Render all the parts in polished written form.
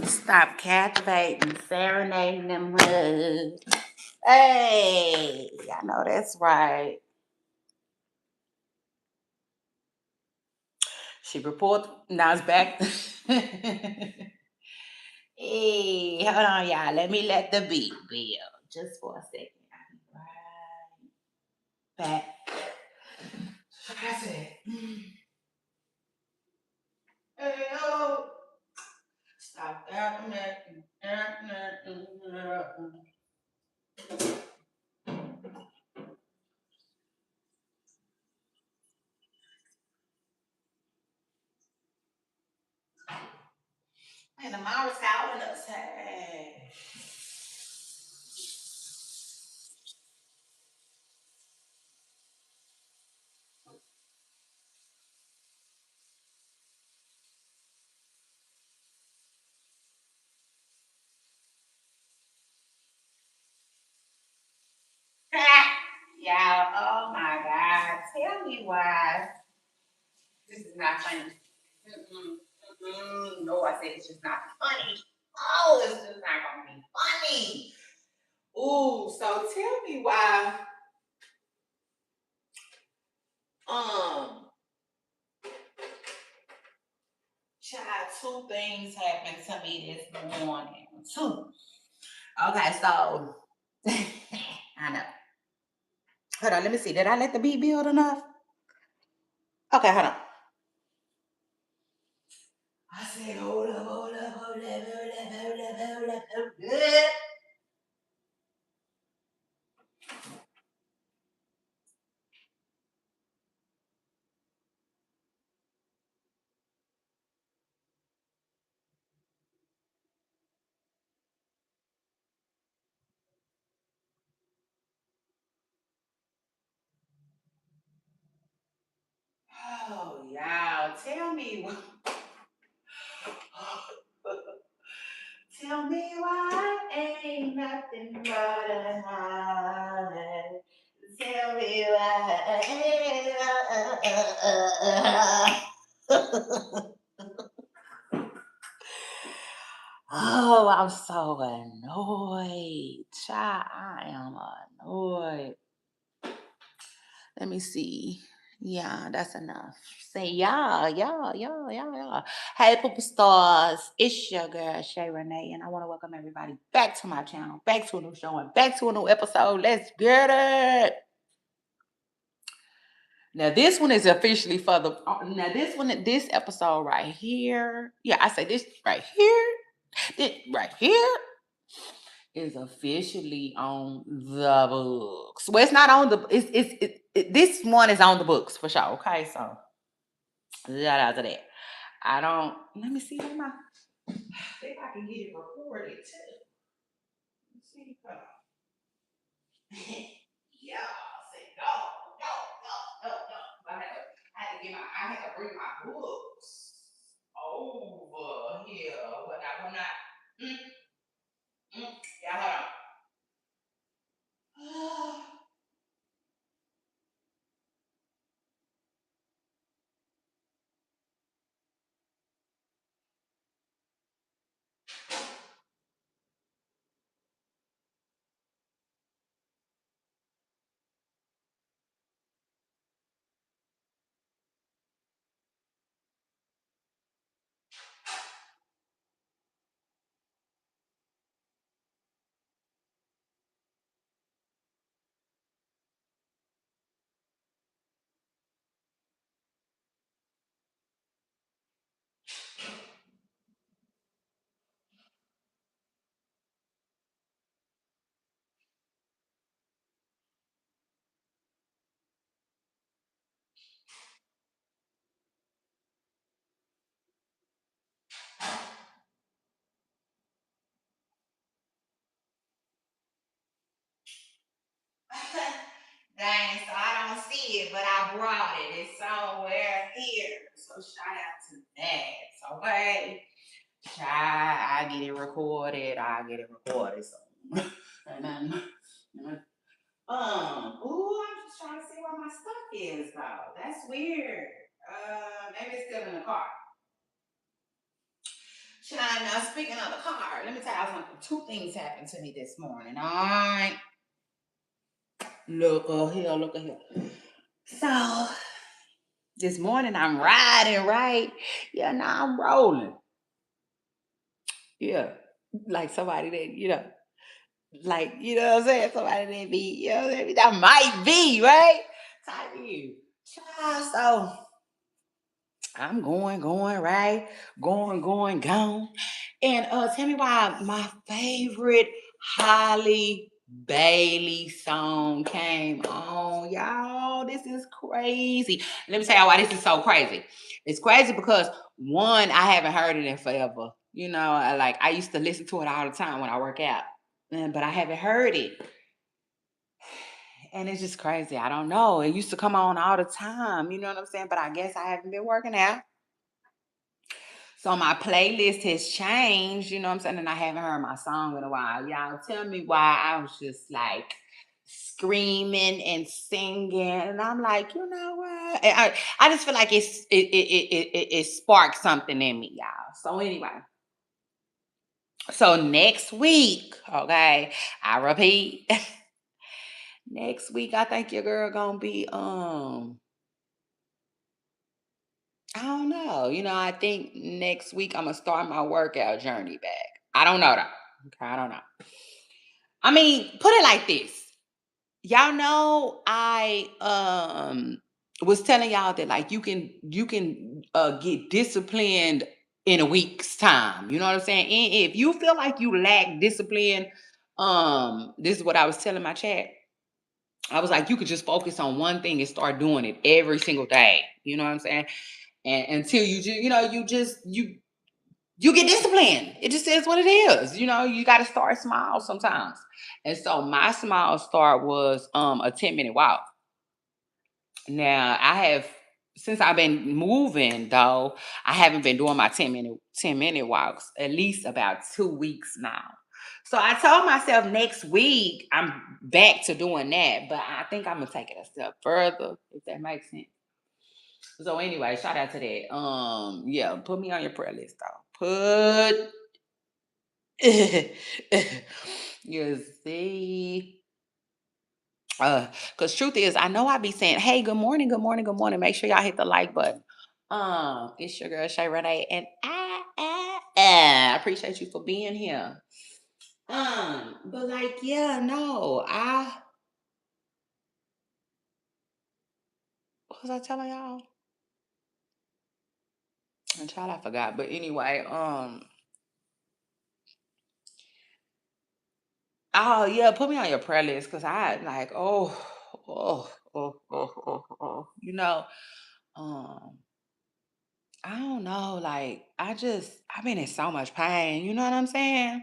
Stop captivating, serenading them hoods. Hey, I know that's right. She report now it's back. Hey, hold on, y'all. Let me let the beat build just for a second. Right back. Like I said. Hey, oh. Stop happening. And the mom was calling us. Hey. Y'all, oh my God. Tell me why. This is not funny. No, I said it's just not funny. Oh, it's just not gonna be funny. Ooh, so tell me why um child, two things happened to me this morning. Two. Okay, so I know. Hold on, let me see. Did I let the beat build enough? Okay, hold on. I said, hold up, hold up, hold up, hold up, hold up, hold up, hold up. Oh, y'all, tell me what. Tell me why ain't nothing but a holiday. Tell me why Oh, I'm so annoyed. Child, I am annoyed. Let me see. Yeah, that's enough. Say y'all. Hey, Poopa Stars. It's your girl, Shay Renee, and I want to welcome everybody back to my channel, back to a new show, and back to a new episode. Let's get it. Now, this one is officially for the. Now, this episode right here. Yeah, I say this right here. This right here is officially on the books. Well, it's not on the. This one is on the books for sure. Okay, so shout out to that. I don't. Let me see. Let me see if I can get it recorded too. Let's see. Yeah. Say no, no. I had to get my. I had to bring my books over here. When I. Mm, yeah, hold on. Dang, so I don't see it, but I brought it. It's somewhere here. So shout out to that. Okay. I get it recorded. I get it recorded. So and then I'm just trying to see where my stuff is though. That's weird. Maybe it's still in the car. Child, now speaking of the car, let me tell you something. Two things happened to me this morning. All right. Look at here. So this morning I'm riding, right? Yeah, now I'm rolling. Yeah. Like somebody that, like, you know what I'm saying? Somebody that be, you know what I'm saying? That might be, right? Type of you. Child, so I'm going, right? Going. And tell me why my favorite Holly Bailey song came on. Y'all, this is crazy. Let me tell y'all why this is so crazy. It's crazy because one, I haven't heard it in forever. I used to listen to it all the time when I work out. But I haven't heard it. And it's just crazy. I don't know. It used to come on all the time. You know what I'm saying? But I guess I haven't been working out. So my playlist has changed, you know what I'm saying? And I haven't heard my song in a while. Y'all tell me why I was just like screaming and singing. And I'm like, you know what? I just feel like it sparked something in me, y'all. So anyway. So next week, okay, I repeat. Next week, I think your girl gonna be I don't know. I think next week I'm gonna start my workout journey back. I don't know though. Okay, I don't know. I mean, put it like this. Y'all know I was telling y'all that like you can get disciplined in a week's time. You know what I'm saying? And if you feel like you lack discipline, this is what I was telling my chat. I was like, you could just focus on one thing and start doing it every single day. You know what I'm saying? And until you get disciplined. It just is what it is. You got to start small sometimes. And so my small start was a 10-minute walk. Now I have since I've been moving though, I haven't been doing my 10-minute walks at least about 2 weeks now. So I told myself next week I'm back to doing that, but I think I'm gonna take it a step further, if that makes sense. So anyway, shout out to that. Yeah, put me on your prayer list though. You see. Because truth is, I know I be saying, hey, good morning, good morning, good morning. Make sure y'all hit the like button. It's your girl Shay Renee, and I appreciate you for being here. But like, yeah, no, what was I telling y'all? And child, I forgot. But anyway, oh yeah, put me on your prayer list because I like, oh. Um, I don't know, like I've been in so much pain, you know what I'm saying?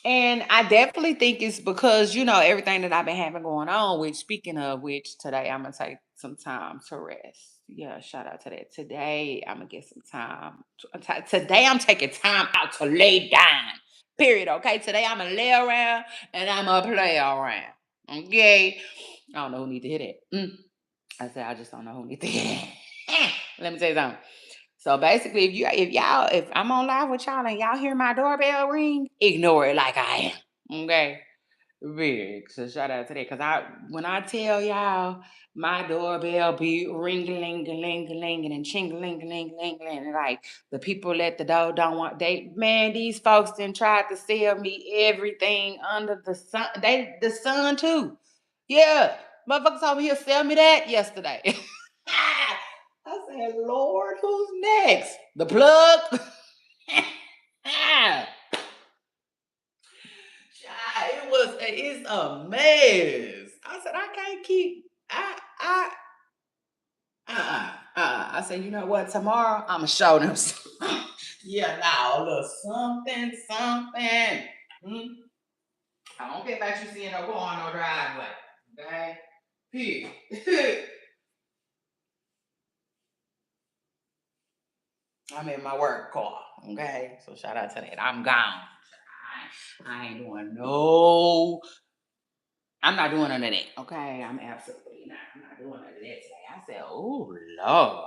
And I definitely think it's because, everything that I've been having going on, which speaking of which, today I'm gonna take some time to rest. Yeah, shout out to that. Today I'm gonna get some time. Today I'm taking time out to lay down. Period. Okay. Today I'm gonna lay around and I'm gonna play around. Okay. I don't know who need to hear that. I said I just don't know who need to hear that. Let me tell you something. So basically, if I'm on live with y'all and y'all hear my doorbell ring, ignore it like I am. Okay. Big. So shout out to that. Cause when I tell y'all my doorbell be ring a ling a ling a ling and ching a ling a ling a ling and like the people at the door don't want these folks then tried to sell me everything under the sun. The sun too. Yeah. Motherfuckers told me he'll sell me that yesterday. I said, Lord, who's next? The plug? It's a mess. I said, I can't keep, I said, you know what? Tomorrow, I'm going to show them. Yeah, now, a little something. Hmm? I don't care about you seeing no car on no driveway. Okay? Period. I'm in my work car. Okay? So shout out to that. I'm gone. I ain't doing no. I'm not doing none of that. Okay, I'm absolutely not. I'm not doing none of that today. I said, oh Lord.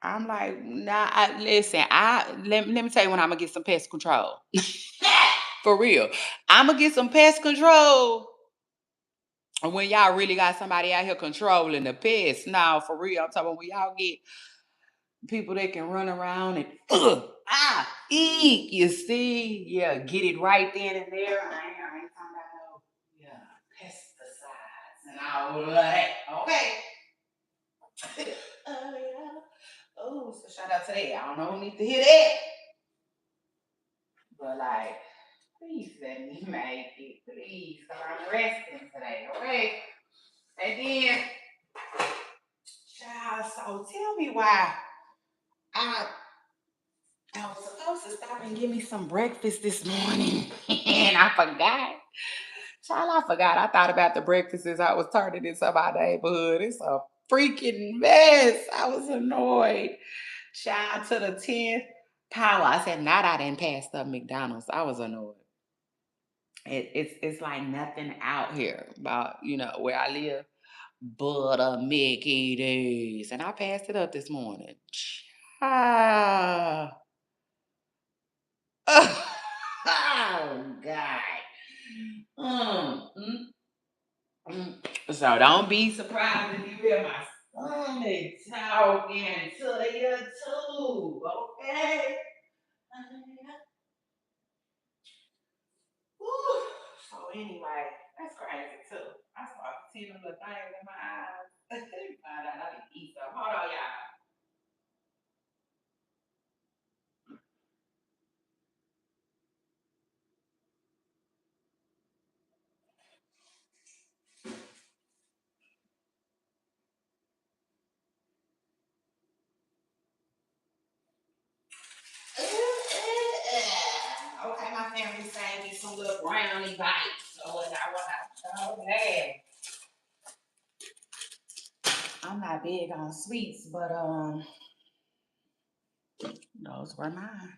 I'm like, nah, listen, let me tell you when I'm gonna get some pest control. For real. I'm gonna get some pest control. And when y'all really got somebody out here controlling the pests, now for real, I'm talking about when y'all get people that can run around and eat, you see? Yeah, get it right then and there. I ain't talking about no pesticides and all of that. Okay. Yeah. Oh, so shout out to that. I don't know who needs to hear that. But like, please let me make it, please, because I'm resting today, okay? And then, child, so tell me why I I was supposed to stop and give me some breakfast this morning, and I forgot. Child, I forgot. I thought about the breakfast as I was turning into my neighborhood. It's a freaking mess. I was annoyed. Child, to the 10th power. I said, not I didn't pass up McDonald's. I was annoyed. It's like nothing out here about, where I live. Butter Mickey days. And I passed it up this morning. Child. Oh God. Mm, mm, So don't be surprised if you hear my stomach talking to you too. Okay. Whew. So anyway, that's crazy too. I started seeing them little things in my eyes. Find out I need to eat some. Hold on, y'all. Okay, my family saying me some little brownie bites or whatnot. Okay. I'm not big on sweets, but those were mine.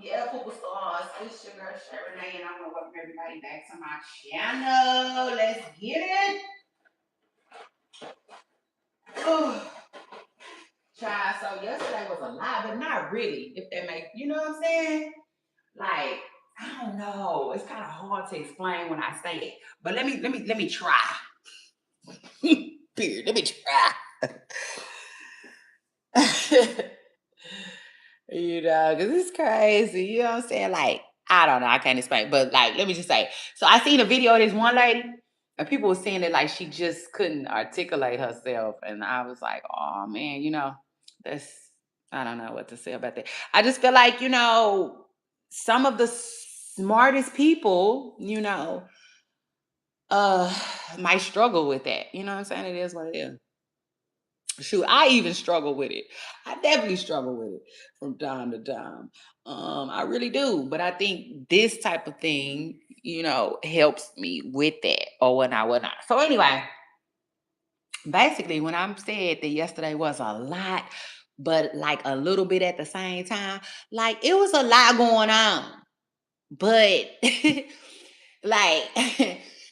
Yeah, Poopa Stars. It's your girl Sherry, and I'm gonna welcome everybody back to my channel. Let's get it. Child, so yesterday was a lot, but not really. If that makes, you know what I'm saying? Like, I don't know. It's kind of hard to explain when I say it. But let me try. Period. Let me try. Because it's crazy. You know what I'm saying? Like, I don't know. I can't explain. But like, let me just say. So I seen a video of this one lady, and people were saying that like she just couldn't articulate herself. And I was like, oh man, that's I don't know what to say about that. I just feel like, some of the smartest people, uh might struggle with that. You know what I'm saying? It is what it is. Shoot, I even struggle with it. I definitely struggle with it from time to time. I really do. But I think this type of thing, helps me with that or whatnot. So anyway, basically when I'm said that yesterday was a lot, but like a little bit at the same time, like it was a lot going on. But like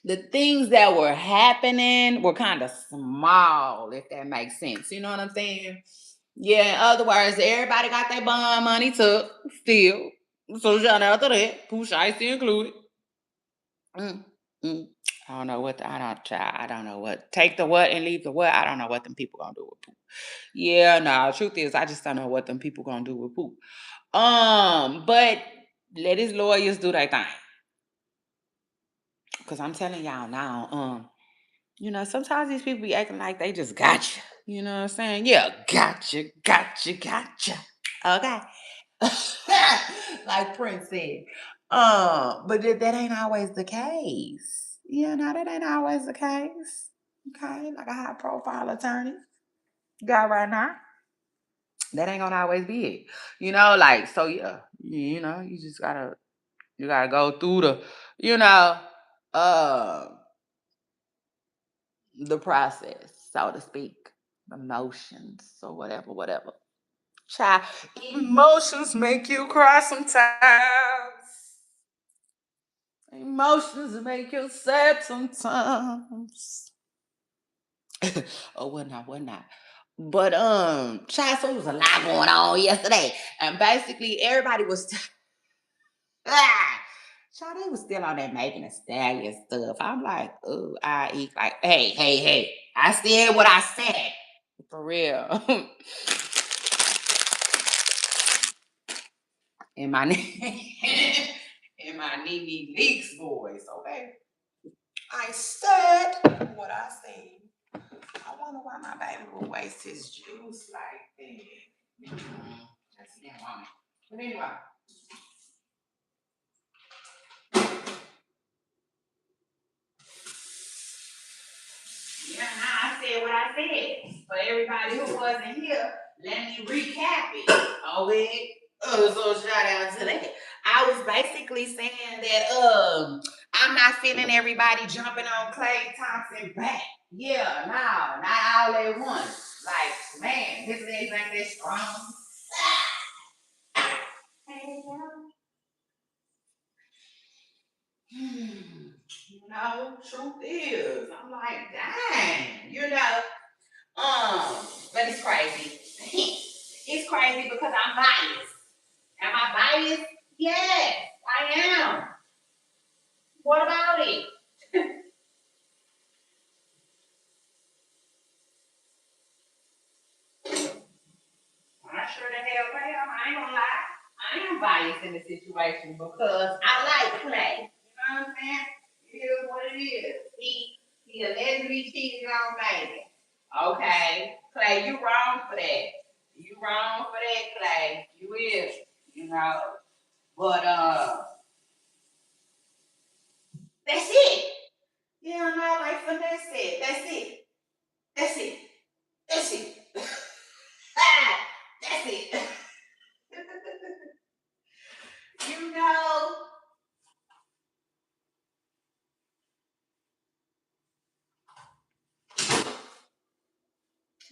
the things that were happening were kind of small, if that makes sense. You know what I'm saying? Yeah, in other words, everybody got their bond money took still. So shout out to that. Pooh Shiesty included. Mm, mm. I don't know what. Take the what and leave the what. I don't know what them people gonna do with Pooh. Yeah, no, truth is I just don't know what them people gonna do with Pooh. But let his lawyers do their thing. Cause I'm telling y'all now, sometimes these people be acting like they just got you. You know what I'm saying? Yeah, gotcha. Okay. Like Prince said. But that ain't always the case. That ain't always the case. Okay, like a high profile attorney got right now. That ain't gonna always be it. Like so yeah, you gotta go through uh the process, so to speak. Emotions or whatever. Child, emotions make you cry sometimes. Emotions make you sad sometimes. or whatnot, whatnot. But child, so it was a lot going on yesterday, and basically everybody was ah, child, they was still on that Megan Thee Stallion stuff. I'm like, oh, I eat like, hey, hey, hey, I said what I said for real. in my in my Nene Leaks voice, okay? I said what I said. I wonder why my baby will waste his juice like that. That's him on it. But anyway, yeah, now I said what I said. For everybody who wasn't here, let me recap it. Okay. So shout out to that. I was basically saying that I'm not feeling everybody jumping on Clay Thompson back. Yeah, no, not all at once. Like, man, his legs ain't that strong. Hey, you know, truth is, I'm like, dang, you know, but it's crazy. It's crazy because I'm biased. Am I biased? Yes, I am. What about it? I sure the hell am. I ain't gonna lie. I am biased in the situation because I like Clay. You know what I'm saying? It is what it is. He allegedly cheated on Megan. Okay, Clay, you wrong for that. You wrong for that, Clay. You is. You know. But that's it. Yeah, no, like finesse it. That's it. That's it. That's it. Ah, that's it. You know,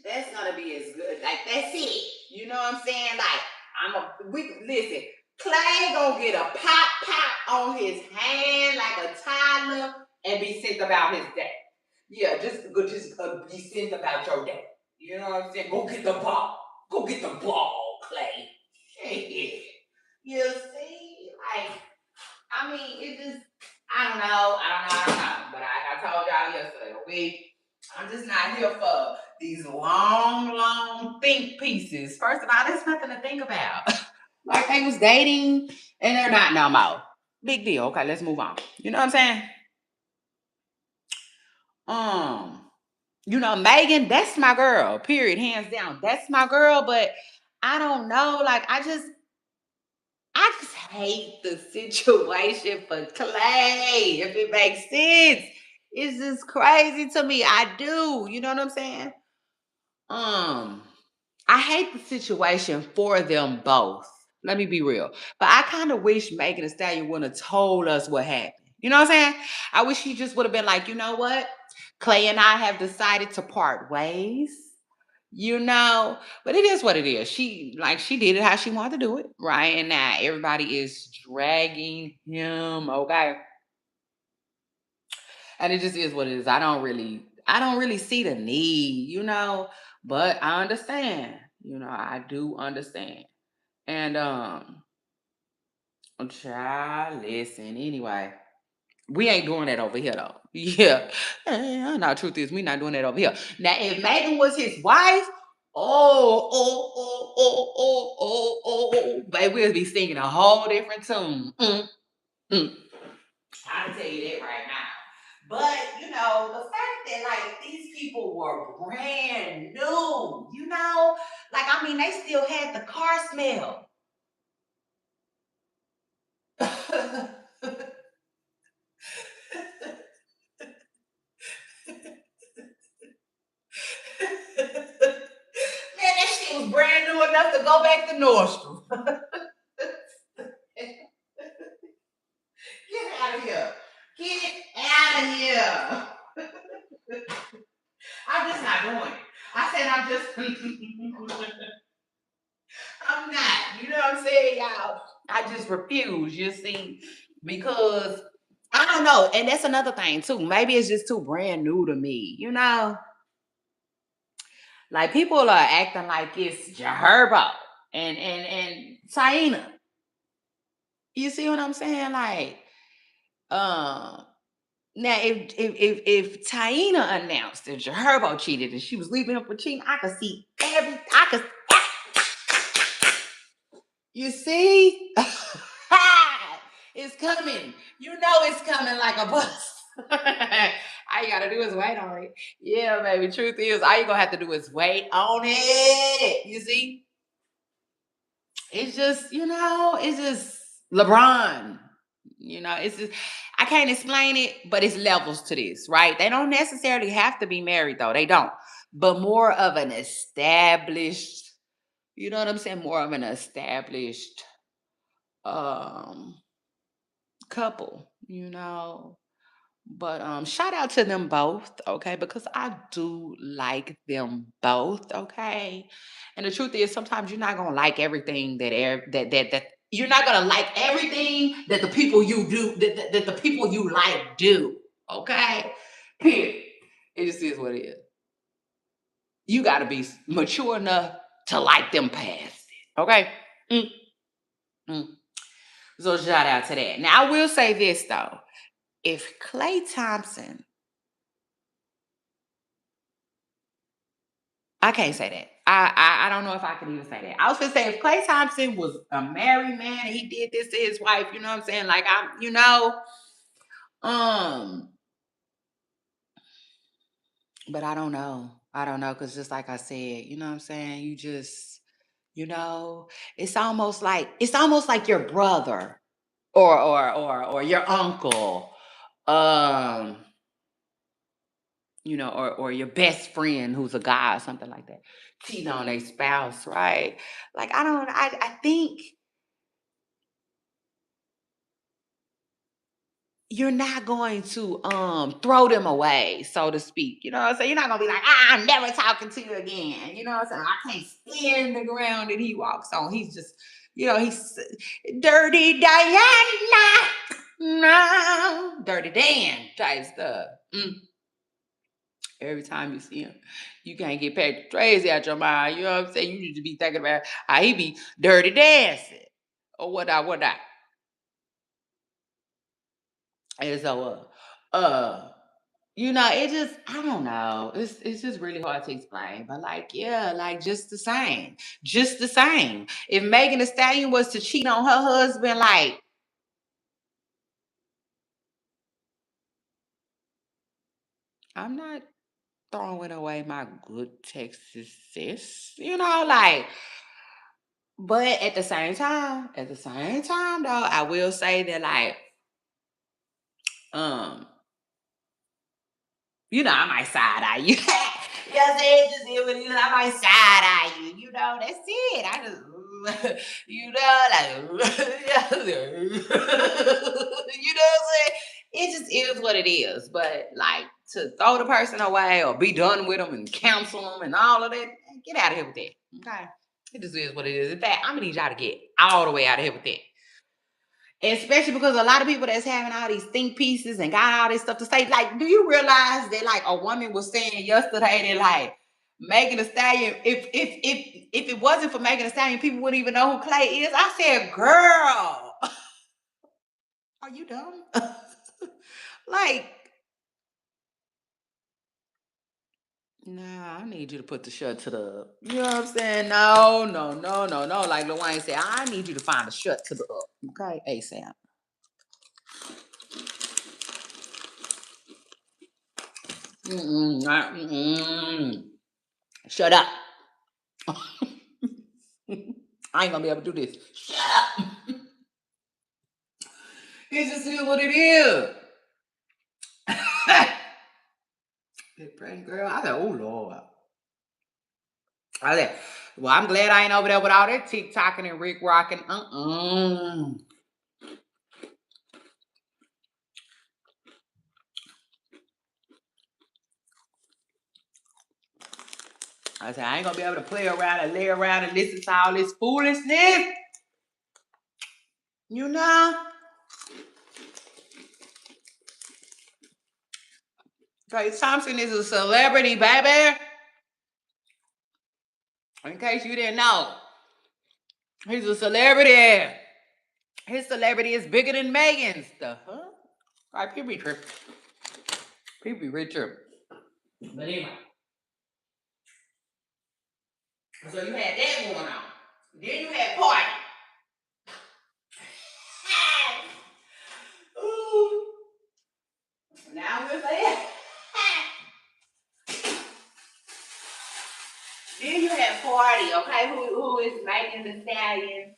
that's gonna be as good. Like that's it. You know what I'm saying? Like we listen. Clay gonna get a pop on his hand like a toddler and be sent about his day. Yeah, just be sent about your day. You know what I'm saying? Go get the ball. Go get the ball, Clay. Shit. You see, like I mean, it just I don't know. But I told y'all yesterday, I'm just not here for these long think pieces. First of all, there's nothing to think about. Like they was dating and they're not no more. Big deal. Okay, let's move on. You know what I'm saying? Um, Megan, that's my girl. Period. Hands down. That's my girl. But I don't know. Like I just hate the situation for Clay, if it makes sense. It's just crazy to me. I do. You know what I'm saying? Um, I hate the situation for them both. Let me be real. But I kind of wish Megan Thee Stallion wouldn't have told us what happened. You know what I'm saying? I wish he just would have been like, you know what? Clay and I have decided to part ways. But it is what it is. She did it how she wanted to do it, right? And now everybody is dragging him, okay? And it just is what it is. I don't really see the need. But I understand. I do understand. And child, listen, anyway. We ain't doing that over here though. Yeah. No, truth is, we not doing that over here. Now, if Megan was his wife, baby, we'll be singing a whole different tune. Mm. I'll tell you that right now. But the fact that like these people were brand new, like I mean, they still had the car smell. Man, that shit was brand new enough to go back to Nordstrom. Get out of here. Get out of here. I'm just not doing it. I said I'm just I'm not. You know what I'm saying, y'all? I just refuse, you see, because I don't know. And that's another thing too. Maybe it's just too brand new to me. Like people are acting like it's Jaherbo and Taina. You see what I'm saying? Like, um, now if Taina announced that Jaherbo cheated and she was leaving him for cheating, I could see I could. You see, it's coming. You know it's coming like a bus. All you gotta do is wait on it. Yeah, baby. Truth is, all you gonna have to do is wait on it. You see, it's just, it's just LeBron. It's just I can't explain it, but it's levels to this, right? They don't necessarily have to be married though. They don't. But more of an established, you know what I'm saying? More of an established um couple. But shout out to them both, okay? Because I do like them both, okay? And the truth is sometimes you're not gonna like everything that you're not gonna like everything that the people you do that the people you like do, okay? Period. It just is what it is. You gotta be mature enough to like them past it. Okay? Mm, mm. So shout out to that. Now I will say this though. If Klay Thompson, I can't say that. I don't know if I can even say that. I was gonna say if Klay Thompson was a married man and he did this to his wife, you know what I'm saying? Like um, but I don't know. I don't know because just like I said, you know what I'm saying? You just, you know, it's almost like your brother or your uncle. Um, or your best friend who's a guy or something like that, cheating on their spouse, right? Like I think you're not going to throw them away, so to speak. You know what I'm saying? You're not gonna be like, I'm never talking to you again. You know what I'm saying? I can't stand the ground that he walks on. He's just, he's dirty Diana. No, dirty Dan type stuff. Every time you see him, you can't get Patrick Tracy out your mind. You know what I'm saying? You need to be thinking about how he be dirty dancing or what I. And so, it just I don't know. It's just really hard to explain. But like, yeah, like just the same. If Megan Thee Stallion was to cheat on her husband, like I'm not throwing away my good Texas sis, like. But at the same time, though, I will say that like, um, I might side eye you. You know what I'm saying? Just it what it is. I might side eye you. That's it. I just, like, you know what I'm saying? It just is what it is. But like to throw the person away or be done with them and cancel them and all of that, get out of here with that. Okay. It just is what it is. In fact, I'm gonna need y'all to get all the way out of here with that. Especially because a lot of people that's having all these think pieces and got all this stuff to say. Like, do you realize that like a woman was saying yesterday that like Megan Thee Stallion, if it wasn't for Megan Thee Stallion, people wouldn't even know who Clay is. I said, girl, are you dumb? Like, nah, I need you to put the shirt to the, you know what I'm saying? No, no, no, no, no. Like Lil Wayne said, I need you to find a shirt to the up. Okay, ASAP. Shut up. I ain't gonna be able to do this. Shut up. It just is what it is. Big pregnant girl. I said, oh Lord. I said, well, I'm glad I ain't over there with all that TikToking and Rick rocking. I said, I ain't gonna be able to play around and lay around and listen to all this foolishness. You know? Klay Thompson is a celebrity, baby. In case you didn't know, he's a celebrity. His celebrity is bigger than Megan's. The huh? Like people be tripping. People be rich tripping. But anyway, so you had that going on. Then you had party. Ooh. Now we're there. Then you had party, okay? Who is Megan Thee Stallion?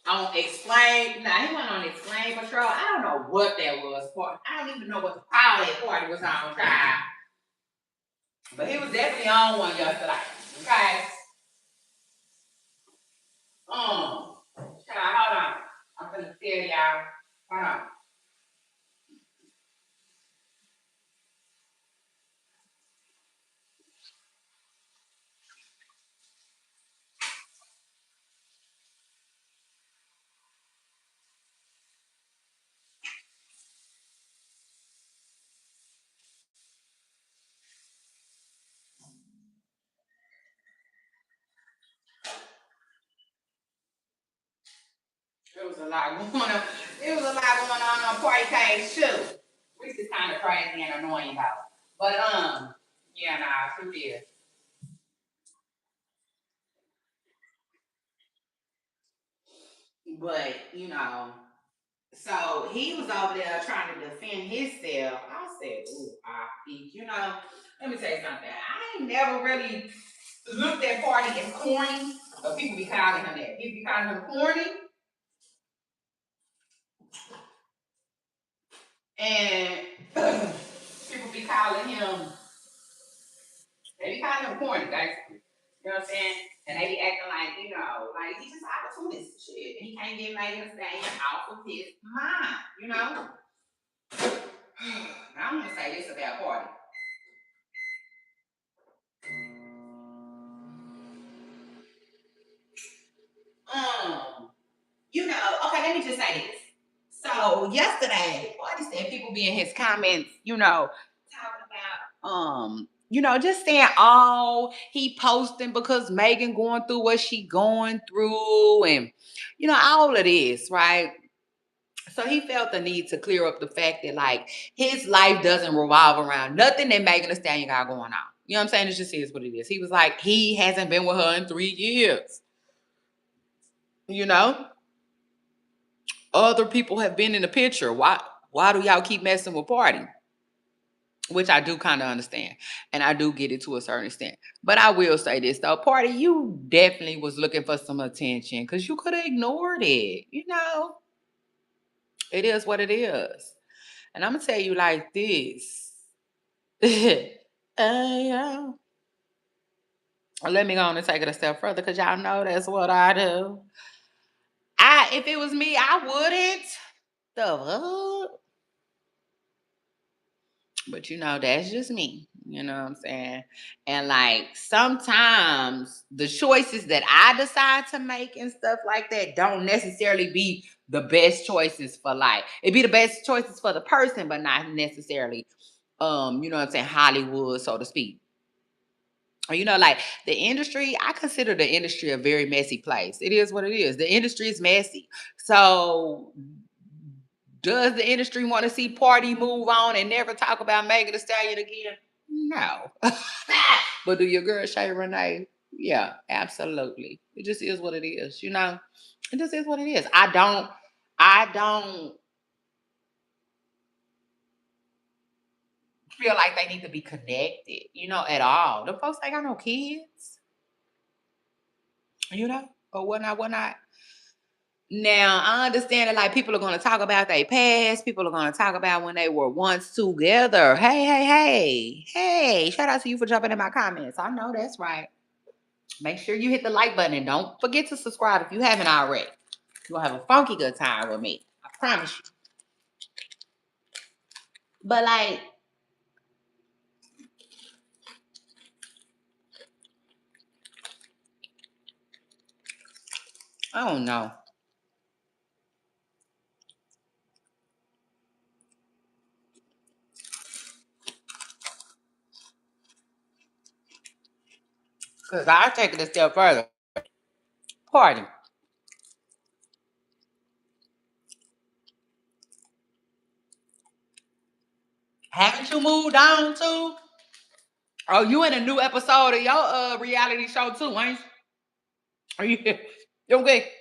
On explain. Now he went on explain patrol. I don't know what that was for. I don't even know what the call that party was on, child. But he was definitely on one yesterday. Okay. Child, hold on. I'm gonna tell y'all. Hold on. There was a lot going on. There was a lot going on party page too. Which is kind of crazy and annoying though. But yeah, nah, who did? But you know, so he was over there trying to defend himself. I said, "Ooh, you know, let me tell you something. I ain't never really looked at Party as corny, but people be calling him that. People be calling him corny, and people be calling him. They be calling him corny, basically. You know what I'm saying? And they be acting like, you know, like he just opportunist shit. And he can't get made a stand off of his mind, you know? Now I'm gonna say this about Party. Um, you know, okay, let me just say this. So yesterday, Party said people be in his comments, you know, talking about you know, just saying, oh, he posting because Megan going through what she going through, and you know, all of this, right? So he felt the need to clear up the fact that like his life doesn't revolve around nothing that Megan Thee Stallion got going on. You know what I'm saying? It just is what it is. He was like, he hasn't been with her in 3 years. You know, other people have been in the picture. Why do y'all keep messing with Party? Which I do kind of understand. And I do get it to a certain extent. But I will say this though, Party, you definitely was looking for some attention because you could have ignored it. You know, it is what it is. And I'm gonna tell you like this. Yeah. Let me go on and take it a step further because y'all know that's what I do. If it was me, I wouldn't. The fuck? But you know, that's just me. You know what I'm saying? And like sometimes the choices that I decide to make and stuff like that don't necessarily be the best choices for life. It be the best choices for the person, but not necessarily you know what I'm saying, Hollywood, so to speak. Or, you know, like the industry, I consider the industry a very messy place. It is what it is. The industry is messy. So does the industry want to see Party move on and never talk about Megan Thee Stallion again? No. But do your girl Shay Renee? Yeah, absolutely. It just is what it is, you know? It just is what it is. I don't feel like they need to be connected, you know, at all. The folks ain't got no kids, you know, or whatnot. Now, I understand that like people are gonna talk about their past, people are gonna talk about when they were once together. Hey, shout out to you for jumping in my comments. I know that's right. Make sure you hit the like button and don't forget to subscribe if you haven't already. You're gonna have a funky good time with me. I promise you. But like, I don't know. Because I'll take it a step further. Party. Haven't you moved on too? Oh, you in a new episode of your reality show too, ain't you? Are you okay?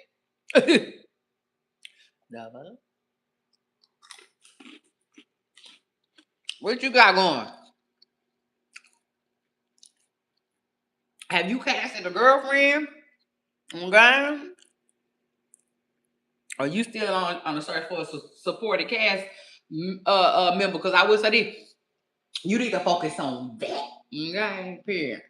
No. What you got going? Have you casted a girlfriend? Okay. Are you still on the search for a supported cast member? Because I would say this, you need to focus on that. Okay, period.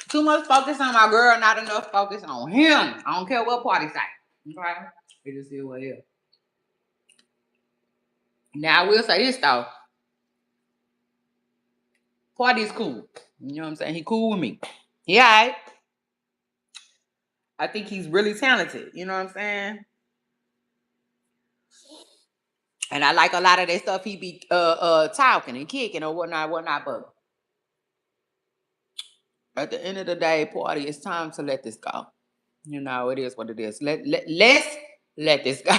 Too much focus on my girl, not enough focus on him. I don't care what party say. Okay? It just is what it is. Now I will say this though. Party's cool. You know what I'm saying? He cool with me. He alright. I think he's really talented. You know what I'm saying? And I like a lot of that stuff he be talking and kicking or whatnot, but at the end of the day, Party, it's time to let this go. You know, it is what it is. Let's let this go.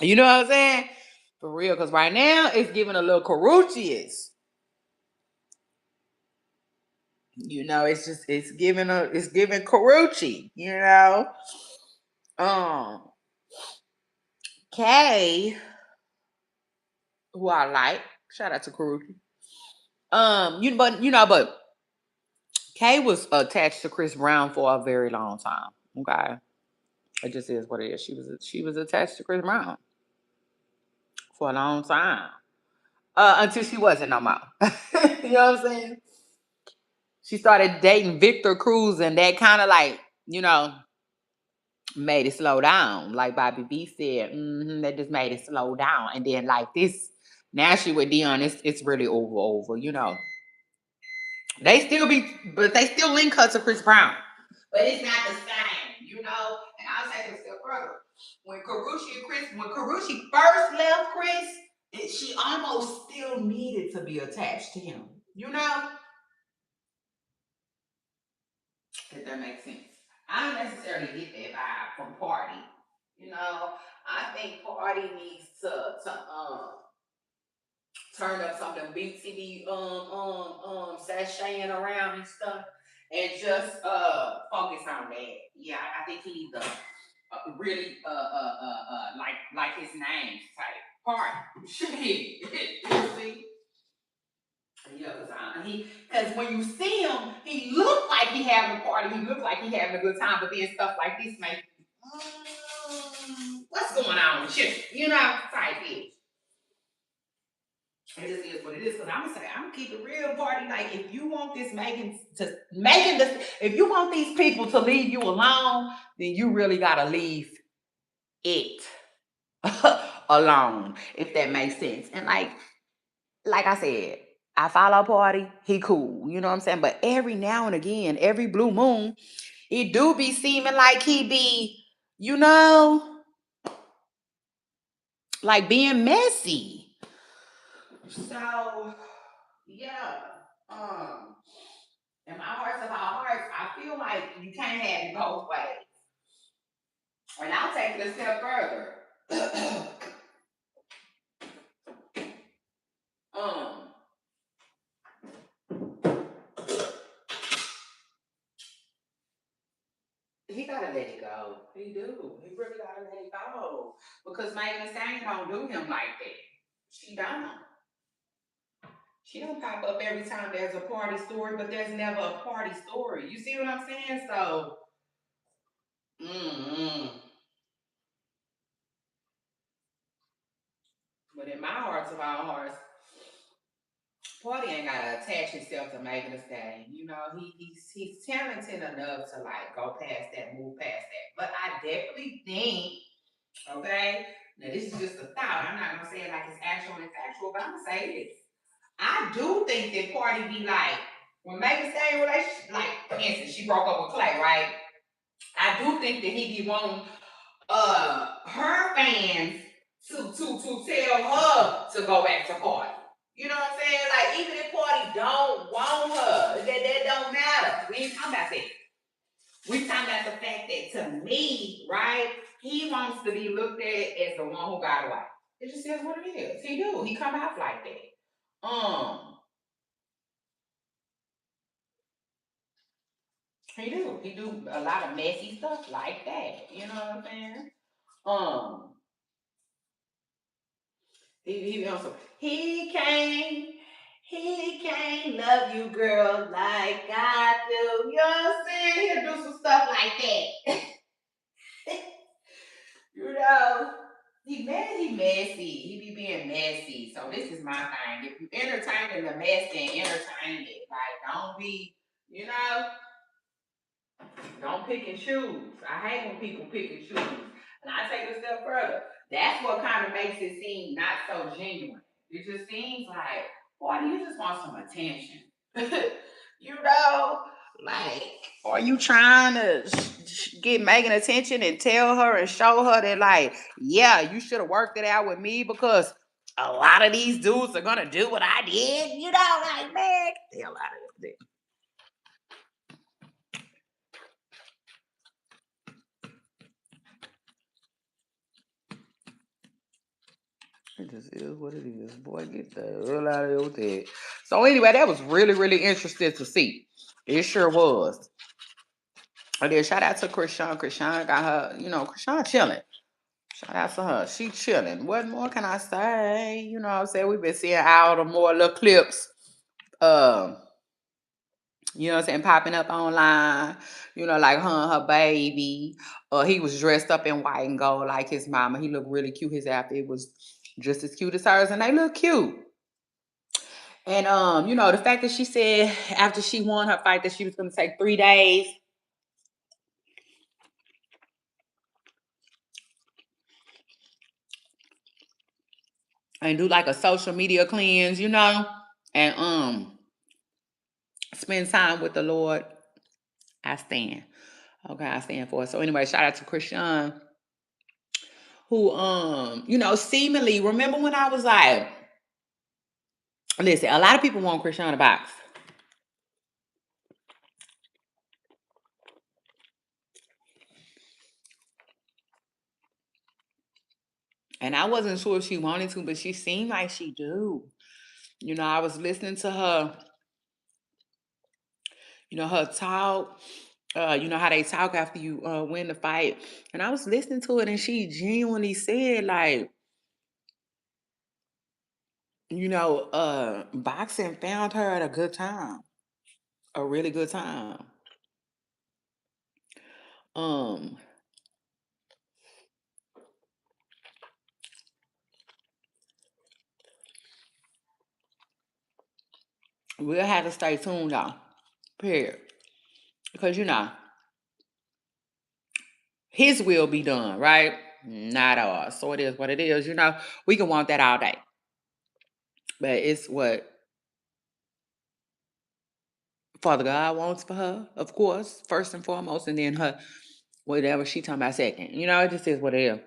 You know what I'm saying? For real, because right now it's giving a little Caruccious. You know, it's giving Carucci, you know. Um Kay, who I like, shout out to Carucci. But Kay was attached to Chris Brown for a very long time. Okay. It just is what it is. She was attached to Chris Brown for a long time. Until she wasn't no more. You know what I'm saying? She started dating Victor Cruz, and that kind of like, made it slow down. Like Bobby B said, that just made it slow down. And then like this, now she with Dion, it's really over, They still but they still link her to Chris Brown. But it's not the same, And I'll take it a step further. When Carucci first left Chris, she almost still needed to be attached to him. If that makes sense. I don't necessarily get that vibe from Party. I think Party needs to turn up some of them beats he be sashaying around and stuff, and just focus on that. Yeah, I think he needs to really like his name type Party. Shit, you see. Yeah, because when you see him, he look like he having a party. He look like he having a good time. But then stuff like this make what's going on with you? Type is. It just is what it is. Because I'm gonna keep it real, Party. Like if you want if you want these people to leave you alone, then you really gotta leave it alone. If that makes sense. And like I said, I follow Party. He cool. You know what I'm saying? But every now and again, every blue moon, it do be seeming like he be, like being messy. So yeah. In my hearts of our hearts, I feel like you can't have it both ways. And I'll take it a step further. um He gotta let it go. He do. He really gotta let it go. Because Megan Thee Stallion don't do him like that. She don't. She don't pop up every time there's a party story, but there's never a party story. You see what I'm saying? So, mm-hmm. But in my hearts of all hearts, Party ain't gotta attach himself to Megan Thee Stallion. He's talented enough to like go past that, move past that. But I definitely think, okay, now this is just a thought. I'm not gonna say it like it's actual and factual, but I'm gonna say this. I do think that Party be like, when Megan Thee Stallion relationship, like for instance, she broke up with Clay, right? I do think that he be wanting her fans to tell her to go back to Party. You know what I'm saying? Like even if Party don't want talking about sex. We talking about the fact that to me, right, he wants to be looked at as the one who got away. It just is what it is. He do. He come out like that. He do. He do a lot of messy stuff like that. You know what I'm saying? Um, he also he can't love you, girl, like I do. You know what I'm saying? He'll do some stuff like that. You know, he messy. He be being messy. So this is my thing. If you entertaining the mess, then entertain it. Like, don't be, you know, don't pick and choose. I hate when people pick and choose. And I take a step further. That's what kind of makes it seem not so genuine. It just seems like, boy, you just want some attention. You know, like, are you trying to get Megan attention and tell her and show her that, like, yeah, you should have worked it out with me because a lot of these dudes are gonna do what I did. You know, like, man, get the hell out of here. It just is what it is. Boy, get the hell out of here with that. So anyway, that was really, really interesting to see. It sure was. And then shout out to Krishan. Krishan got her, you know, Krishan chilling. Shout out to her. She chilling. What more can I say? You know what I'm saying? We've been seeing all the more little clips. Um, you know what I'm saying, popping up online, you know, like her and her baby. He was dressed up in white and gold like his mama. He looked really cute. His outfit was just as cute as hers, and they look cute. And you know, the fact that she said after she won her fight that she was gonna take 3 days and do like a social media cleanse, you know, and spend time with the Lord. I stand. Okay, I stand for it. So anyway, shout out to Krishan, who you know, seemingly remember when I was like, listen, a lot of people want Krishan to box. And I wasn't sure if she wanted to, but she seemed like she do. You know, I was listening to her, you know, her talk, you know, how they talk after you win the fight. And I was listening to it and she genuinely said, like, you know, boxing found her at a good time. A really good time. Um, we'll have to stay tuned though. Period. Because you know, his will be done, right? Not ours. So it is what it is. You know, we can want that all day. But it's what Father God wants for her, of course, first and foremost, and then her whatever she talking about second. You know, it just is what it is.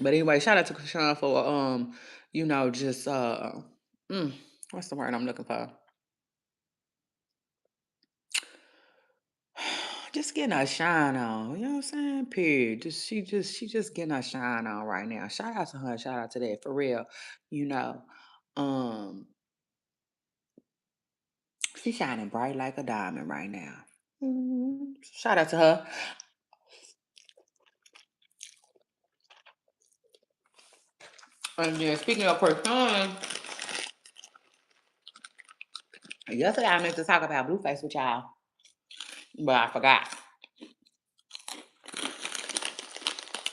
But anyway, shout out to Krishan for you know, just mm, what's the word I'm looking for? Just getting her shine on. You know what I'm saying? Period. She just getting her shine on right now. Shout out to her. Shout out to that for real. You know, um, she's shining bright like a diamond right now. Shout out to her. And then speaking of Krishan, yesterday I meant to talk about Blueface with y'all, but I forgot.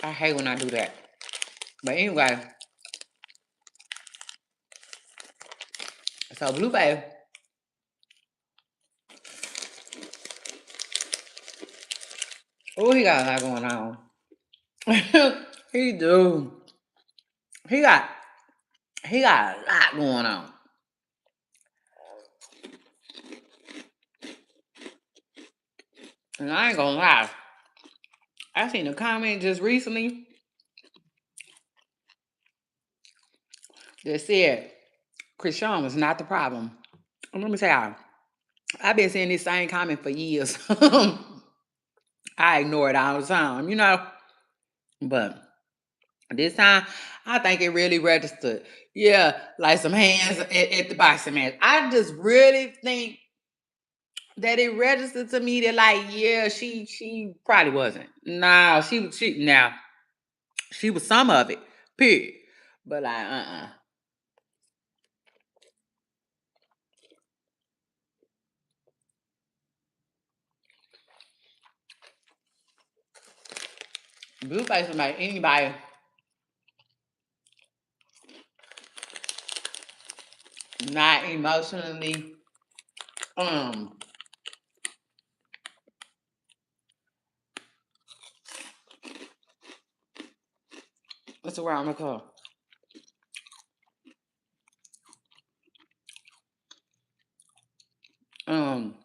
I hate when I do that. But anyway, so Blueface, oh, he got a lot going on. He do. He got he got a lot going on. And I ain't gonna lie. I seen a comment just recently that said Krishan was not the problem. And let me tell y'all, I've been seeing this same comment for years. I ignore it all the time, you know. But this time, I think it really registered. Yeah, like some hands at the boxing match. I just really think that it registered to me that, like, yeah, she probably wasn't. No, she now she was some of it, period. But like, Blueface will make anybody not emotionally um what's the word I'm gonna call? Um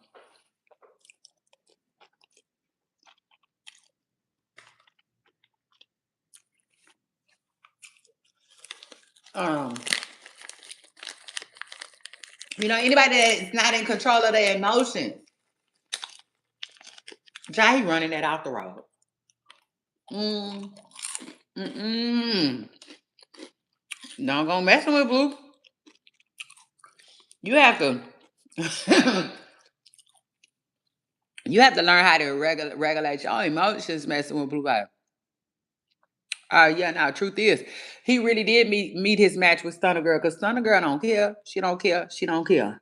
um anybody that's not in control of their emotions. Jay running that out the road. Mm, mm-mm. Don't go messing with Blue. You have to you have to learn how to regulate your emotions messing with Blue Guy. Yeah, now truth is, he really did meet his match with Stunner Girl, because Stunner Girl don't care. She don't care. She don't care.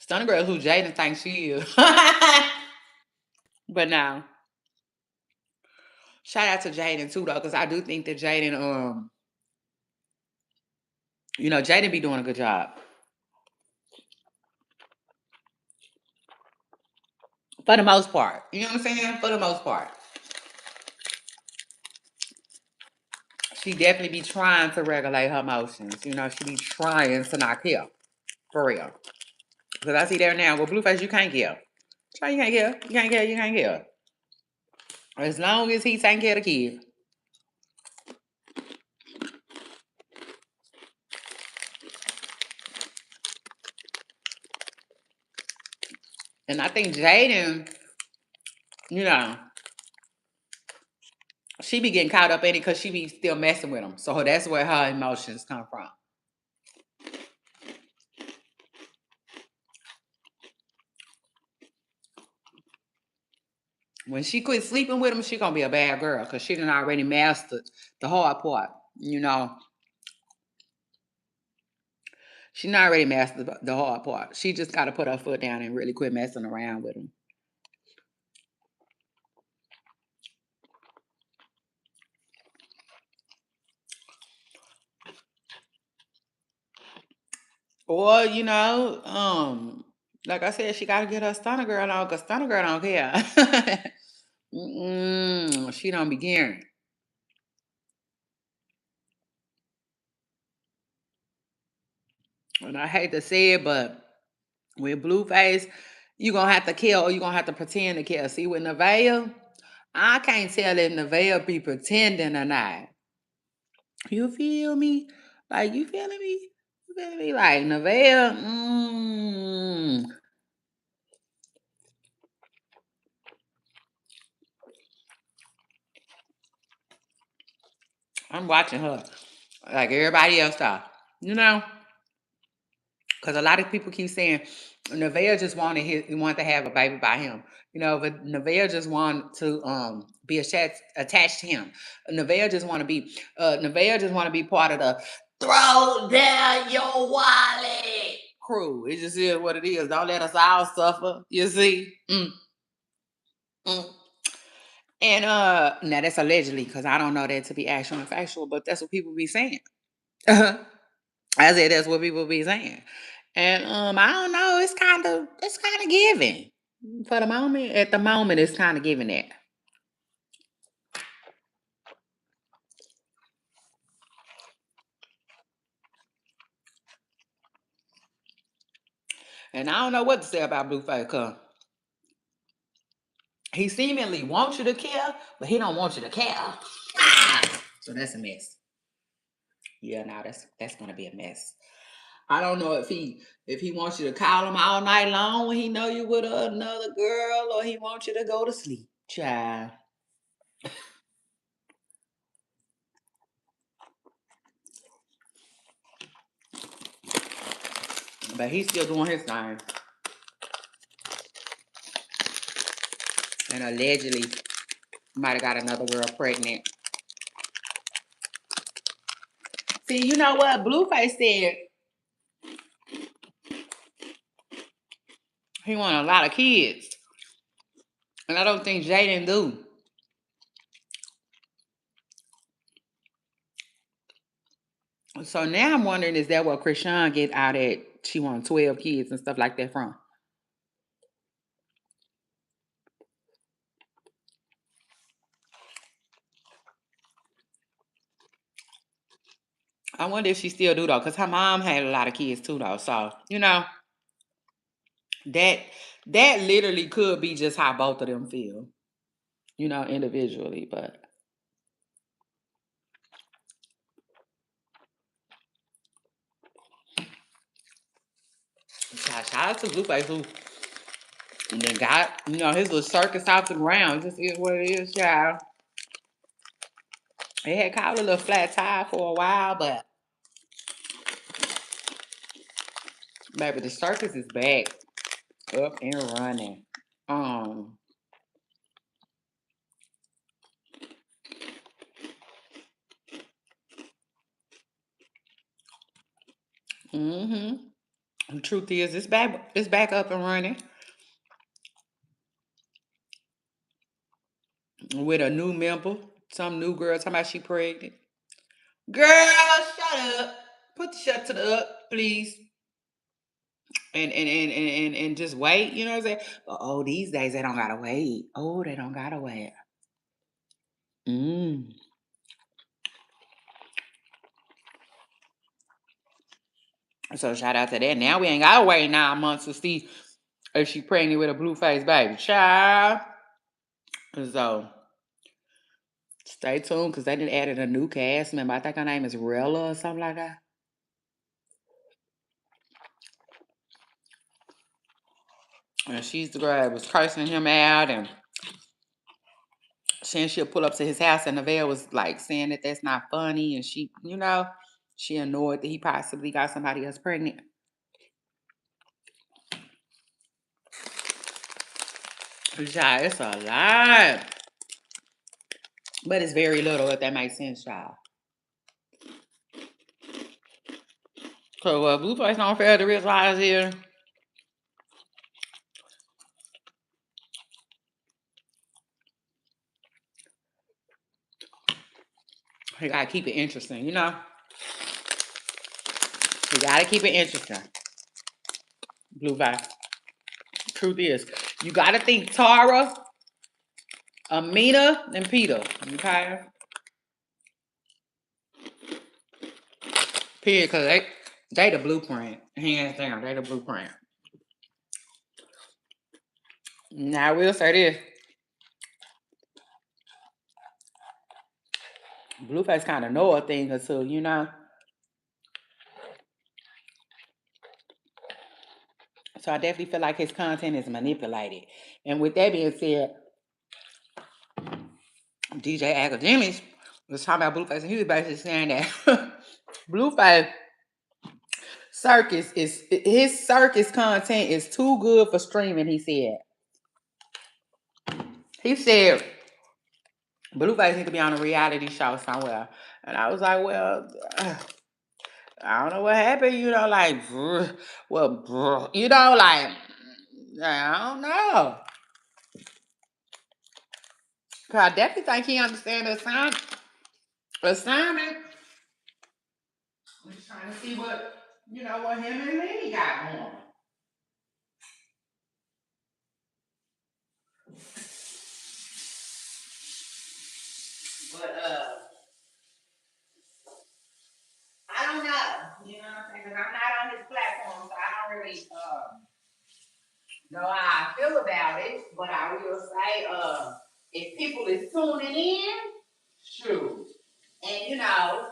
Stunner Girl is who Jaden thinks she is. But now, shout out to Jaden too, though, because I do think that Jaden, Jaden be doing a good job. For the most part. You know what I'm saying? For the most part. She definitely be trying to regulate her emotions. She be trying to not kill. For real. Because I see there now, with Blueface, you can't kill. Try you can't kill. You can't kill. You can't kill. As long as he's taking care of the kid. And I think Jaden, you know, she be getting caught up in it because she be still messing with him. So that's where her emotions come from. When she quit sleeping with him, she gonna be a bad girl because she done already mastered the hard part. She not already mastered the hard part. She just got to put her foot down and really quit messing around with him. Or, like I said, she got to get her Stunner Girl on because Stunner Girl don't care. She don't be caring. And I hate to say it, but with Blueface, you gonna have to kill or you gonna have to pretend to kill. See, with Nevaeh, I can't tell if Nevaeh be pretending or not. You feel me? Like, you feeling me? You feeling me? Like, Nevaeh, I'm watching her like everybody else does. You know? Because a lot of people keep saying Nevaeh just wanted to have a baby by him. But Nevaeh just wanted to be attached to him. Nevaeh just want to be part of the throw down your wallet crew. It just is what it is. Don't let us all suffer. You see? Mm. And now that's allegedly, because I don't know that to be actual and factual, but that's what people be saying. I said that's what people be saying. And I don't know, it's kind of giving. For the moment, at the moment, it's kind of giving that. And I don't know what to say about Blueface, cause he seemingly wants you to care, but he don't want you to care. Ah! So that's a mess. Yeah, now that's gonna be a mess. I don't know if he wants you to call him all night long when he know you with another girl, or he wants you to go to sleep, child. But he's still doing his thing, and allegedly might have got another girl pregnant. See, you know what? Blueface said he wanted a lot of kids, and I don't think Jaden do. So now I'm wondering, is that what Krishan get out at she wants 12 kids and stuff like that from? I wonder if she still do though, because her mom had a lot of kids too though. So, that that literally could be just how both of them feel, individually. But shout out to Blueface who then got, his little circus off the ground. Just is what it is, child. It had caught a little flat tire for a while, but baby, the circus is back up and running. Um, mm-hmm. The truth is, it's back up and running with a new member. Some new girl talking about she pregnant. Girl, shut up. Put the shut to the up, please. And just wait, you know what I'm saying? But, oh, these days they don't gotta wait. Oh, they don't gotta wait. Mm. So shout out to that. Now we ain't gotta wait 9 months to see if she pregnant with a blue face baby. Child. So stay tuned because they did added a new cast member. I think her name is Rella or something like that. And she's the girl that was cursing him out, and she'll pull up to his house, and Nevaeh was like saying that that's not funny, and she annoyed that he possibly got somebody else pregnant. Child, it's a lot, but it's very little if that makes sense, child. So Blueface don't fail to realize here. He gotta keep it interesting, He gotta keep it interesting. Blueface. Truth is, you gotta think Tara, Amina, and Peter. Okay? Period, because they the blueprint. Hands down, they the blueprint. Now I will say this. Blueface kind of know a thing or two. So I definitely feel like his content is manipulated. And with that being said, DJ Academics was talking about Blueface, and he was basically saying that Blueface circus content is too good for streaming. He said Blueface need to be on a reality show somewhere, and I was like, well. I don't know what happened, like, well, like, I don't know. Cause I definitely think he understands the assignment. We're just trying to see what him and Lenny got going. But I don't know. You know what I'm saying? Because I'm not on his platform, so I don't really know how I feel about it. But I will say, if people is tuning in, shoot. And uh,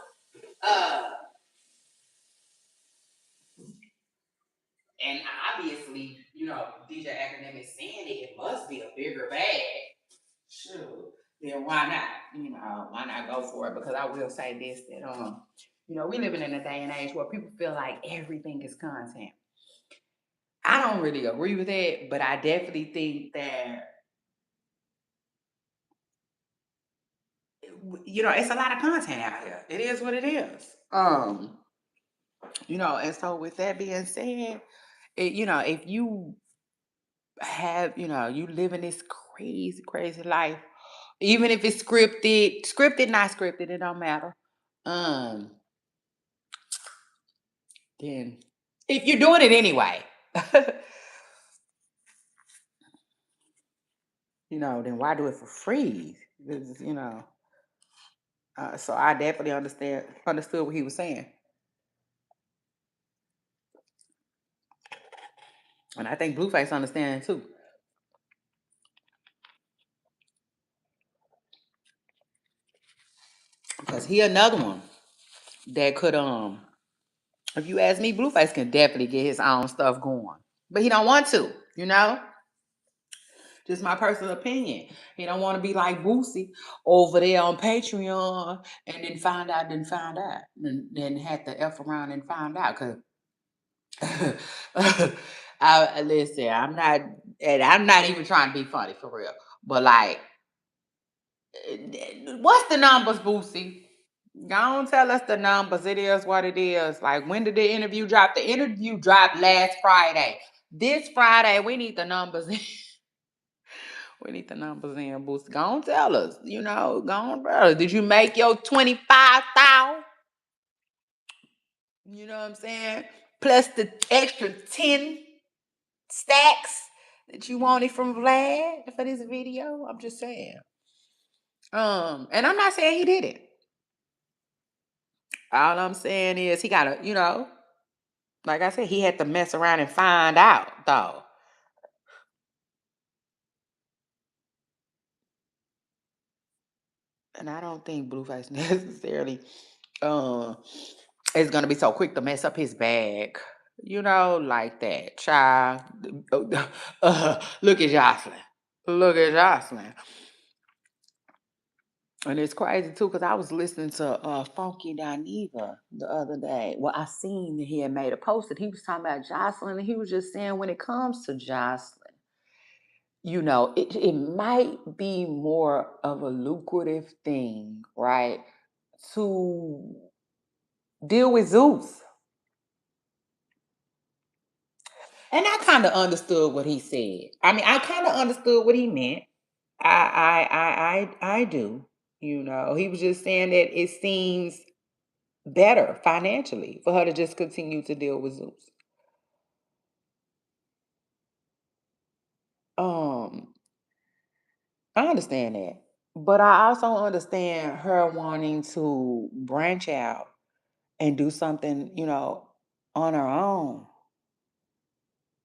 and obviously, DJ Academic saying it must be a bigger bag. Sure. Then why not? Why not go for it? Because I will say this that we living in a day and age where people feel like everything is content. I don't really agree with that, but I definitely think that it's a lot of content out here. It is what it is. And so with that being said, if you have, you living this crazy, crazy life, even if it's scripted, not scripted, it don't matter. Um, then if you're doing it anyway, then why do it for free? So I definitely understood what he was saying, and I think Blueface understands too, because he another one that could if you ask me, Blueface can definitely get his own stuff going, but he don't want to, Just my personal opinion. He don't want to be like Boosie over there on Patreon and then find out, then had to F around and find out. Cause I listen, I'm not even trying to be funny for real. But like, what's the numbers, Boosie? Don't tell us the numbers. It is what it is. Like, when did the interview drop? The interview dropped last Friday. This Friday, we need the numbers. We need the numbers in, Boost. Go on, tell us. Go on, brother. Did you make your 25,000? You know what I'm saying? Plus the extra 10 stacks that you wanted from Vlad for this video. I'm just saying. And I'm not saying he did it. All I'm saying is he gotta, like I said, he had to mess around and find out, though. And I don't think Blueface necessarily uh is gonna be so quick to mess up his bag. Like that. Child. Look at Jocelyn. Look at Jocelyn. And it's crazy too, because I was listening to Funky Dineva the other day. Well, I seen that he had made a post that he was talking about Jocelyn, and he was just saying when it comes to Jocelyn, it might be more of a lucrative thing, right? To deal with Zeus. And I kind of understood what he said. I mean, I kind of understood what he meant. I do. He was just saying that it seems better financially for her to just continue to deal with Zeus. Um, I understand that, but I also understand her wanting to branch out and do something, on her own.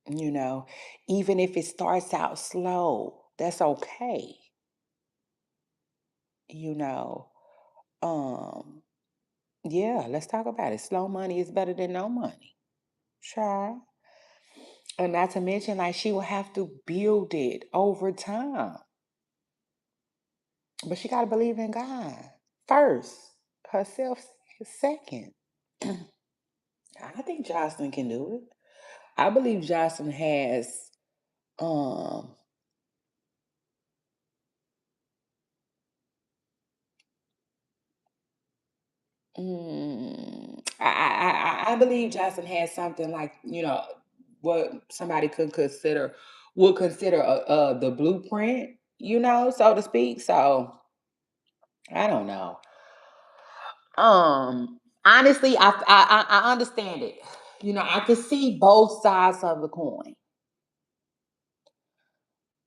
You know, Even if it starts out slow, that's okay. You know, um, yeah, let's talk about it. Slow money is better than no money. Sure. And not to mention, like, she will have to build it over time. But she got to believe in God first, herself second. I think Jocelyn can do it. I believe Jocelyn has, um, I believe Jocelyn has something like, what somebody would consider the blueprint, so to speak. So I don't know. Honestly, I understand it. I can see both sides of the coin.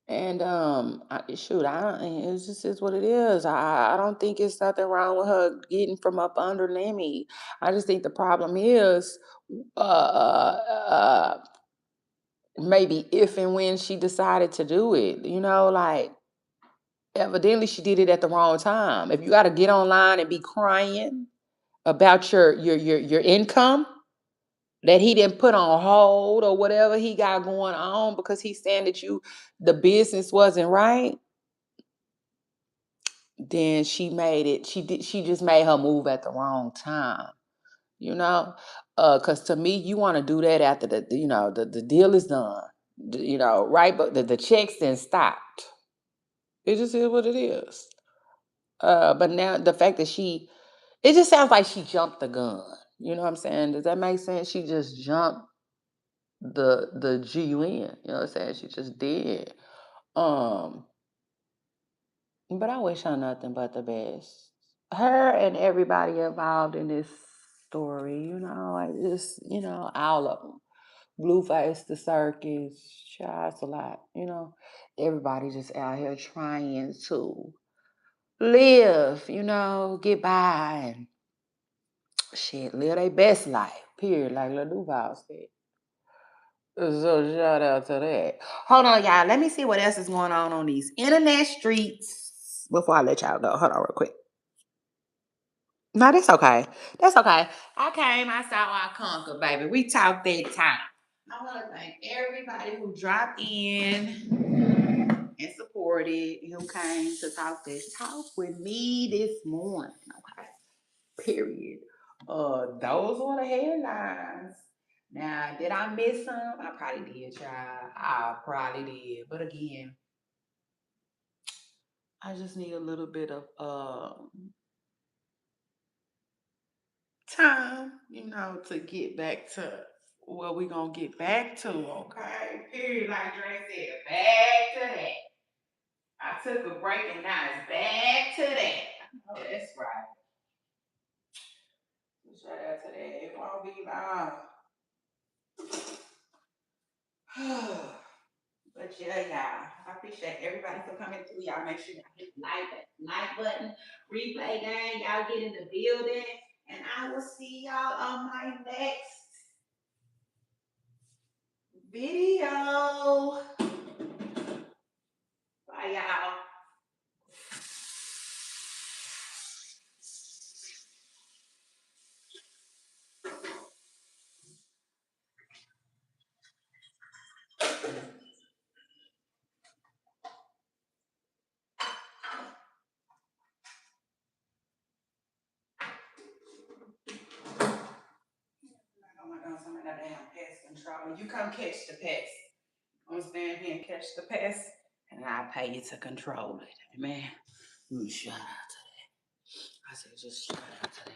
And shoot, it's just is what it is. I don't think it's nothing wrong with her getting from up under Lemmy. I just think the problem is, maybe if and when she decided to do it. Like, evidently she did it at the wrong time. If you got to get online and be crying about your income that he didn't put on hold or whatever he got going on because he's saying that the business wasn't right, then she just made her move at the wrong time, you know. Because to me, you want to do that after the deal is done, right? But the checks then stopped. It just is what it is. But now the fact that it just sounds like she jumped the gun. You know what I'm saying? Does that make sense? She just jumped the GUN. You know what I'm saying? She just did. Um, but I wish her nothing but the best. Her and everybody involved in this story, I just, all of them. Blueface, the circus, shots a lot, Everybody just out here trying to live, get by and shit, live their best life, period, like Lil Duval said. So shout out to that. Hold on, y'all. Let me see what else is going on these internet streets before I let y'all go. Hold on real quick. No, that's okay. That's okay. I came, I saw, I conquered, baby. We talked that time. I want to thank everybody who dropped in and supported, who came to talk this talk with me this morning. Okay. Period. Those were the headlines. Now, did I miss some? I probably did, child. I probably did. But again, I just need a little bit of time, to get back to what we gonna get back to, okay? Period. Like Dre said, back to that. I took a break and now it's back to that. Oh, that's right. Shout out to that. It won't be long. But yeah, y'all, I appreciate everybody for coming through. Y'all make sure y'all hit the like button, replay gang. Y'all get in the building, and I will see y'all on my next video. Bye, y'all. Oh my God, somebody got damn pest control. You come catch the pest. I'm gonna stand here and catch the pest, and I'll pay you to control it. Man, shout out to that. I said, just shout out to that.